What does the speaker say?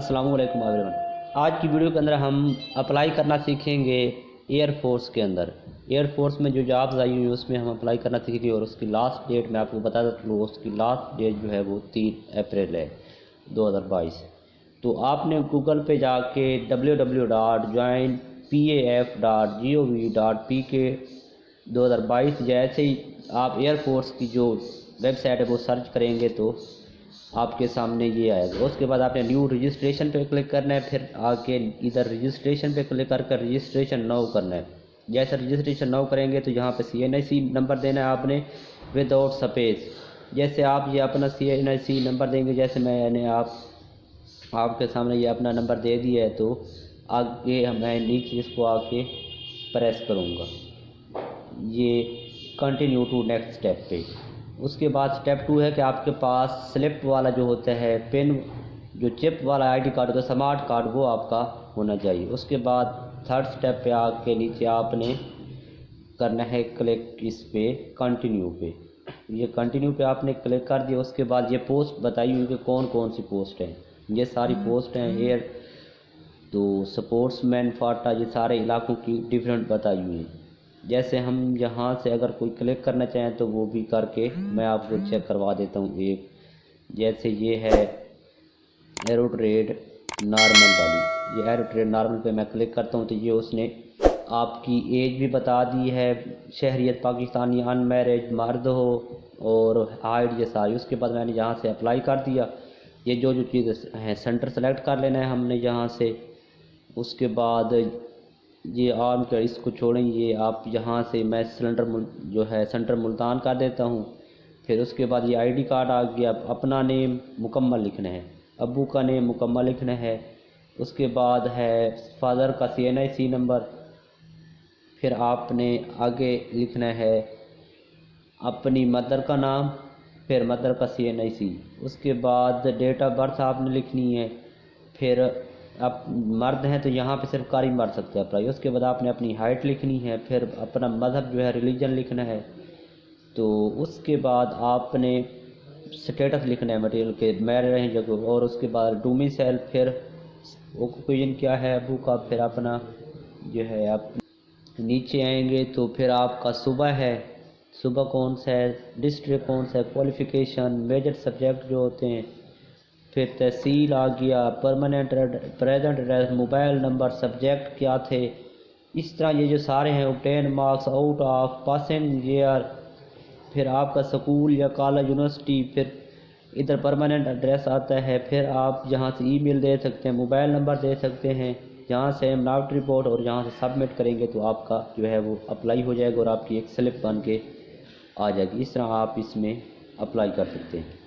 अस्सलाम वालेकुम एवरीवन। आज की वीडियो के अंदर हम अप्लाई करना सीखेंगे एयर फोर्स के अंदर। एयर फोर्स में जो जॉब्स आई हुई है उसमें हम अप्लाई करना सीखेंगे और उसकी लास्ट डेट मैं आपको बता देता हूँ। उसकी लास्ट डेट जो है वो 3 अप्रैल है 2022। तो आपने गूगल पे जाके www.joinpaf.gov.pk 2022 जैसे ही आप एयर फोर्स की जो वेबसाइट है वो सर्च करेंगे तो आपके सामने ये आएगा। उसके बाद आपने न्यू रजिस्ट्रेशन पे क्लिक करना है, फिर आके इधर रजिस्ट्रेशन पे क्लिक करके रजिस्ट्रेशन नाउ करना है। जैसे रजिस्ट्रेशन नाउ करेंगे तो यहाँ पे CNIC नंबर देना है आपने विदाउट स्पेस। जैसे आप ये अपना CNIC नंबर देंगे, जैसे मैंने आपके सामने ये अपना नंबर दे दिया है, तो आगे मैं नीचे इसको आके प्रेस करूँगा ये कंटिन्यू टू नेक्स्ट स्टेप पे। उसके बाद स्टेप 2 है कि आपके पास स्लिप वाला जो होता है पिन, जो चिप वाला ID कार्ड होता है, स्मार्ट कार्ड, वो आपका होना चाहिए। उसके बाद थर्ड स्टेप पे आके नीचे आपने करना है क्लिक इस पे कंटिन्यू पे। ये कंटिन्यू पे आपने क्लिक कर दिया। उसके बाद ये पोस्ट बताई हुई कि कौन कौन सी पोस्ट हैं। ये सारी पोस्ट हैं एयर तो स्पोर्ट्समैन फाटा, ये सारे इलाकों की डिफरेंट बताई हुई हैं। जैसे हम यहाँ से अगर कोई क्लिक करना चाहें तो वो भी करके मैं आपको चेक करवा देता हूँ। एक जैसे ये है एरो ट्रेड नॉर्मल वाली, ये एरो ट्रेड नॉर्मल पे मैं क्लिक करता हूँ तो ये उसने आपकी एज भी बता दी है, शहरियत पाकिस्तानी, अनमैरिड, मर्द हो और हाइट, ये सारी। उसके बाद मैंने यहाँ से अप्लाई कर दिया। ये जो जो चीज़ हैं सेंटर सेलेक्ट कर लेना है हमने यहाँ से। उसके बाद ये आर्म का इसको छोड़ें, ये आप यहाँ से मैं सिलेंडर जो है सेंटर मुल्तान कर देता हूँ। फिर उसके बाद ये ID कार्ड आ गया। अपना नेम मुकम्मल लिखना है, अब्बू का नेम मुकम्मल लिखना है। उसके बाद है फादर का CNIC नंबर। फिर आपने आगे लिखना है अपनी मदर का नाम, फिर मदर का CNIC। उसके बाद डेट ऑफ बर्थ आपने लिखनी है। फिर आप मर्द हैं तो यहाँ पे सिर्फ कारी मर्द सकते हैं अप्लाई। उसके बाद आपने अपनी हाइट लिखनी है, फिर अपना मज़हब जो है रिलीजन लिखना है। तो उसके बाद आपने स्टेटस लिखना है मटेरियल के, मैरिड हैं जगह। और उसके बाद डोमिसाइल, फिर ओक्यूपेशन क्या है अबू का, फिर अपना जो है आप नीचे आएंगे तो फिर आपका सुबह है, सुबह कौन सा है, डिस्ट्रिक्ट कौन सा है, क्वालिफ़िकेशन, मेजर सब्जेक्ट जो होते हैं, फिर तहसील आ गया, permanent present address, mobile number, subject क्या थे। इस तरह ये जो सारे हैं, obtain marks, out of, passing year, फिर आपका स्कूल या कॉलेज, यूनिवर्सिटी, फिर इधर परमानेंट एड्रेस आता है। फिर आप यहाँ से ईमेल दे सकते हैं, मोबाइल नंबर दे सकते हैं। यहाँ से हम नॉट रिपोर्ट और यहाँ से सबमिट करेंगे तो आपका जो है वो अप्लाई हो जाएगा और आपकी एक स्लिप बन के आ जाएगी। इस तरह आप इसमें अप्लाई कर सकते हैं।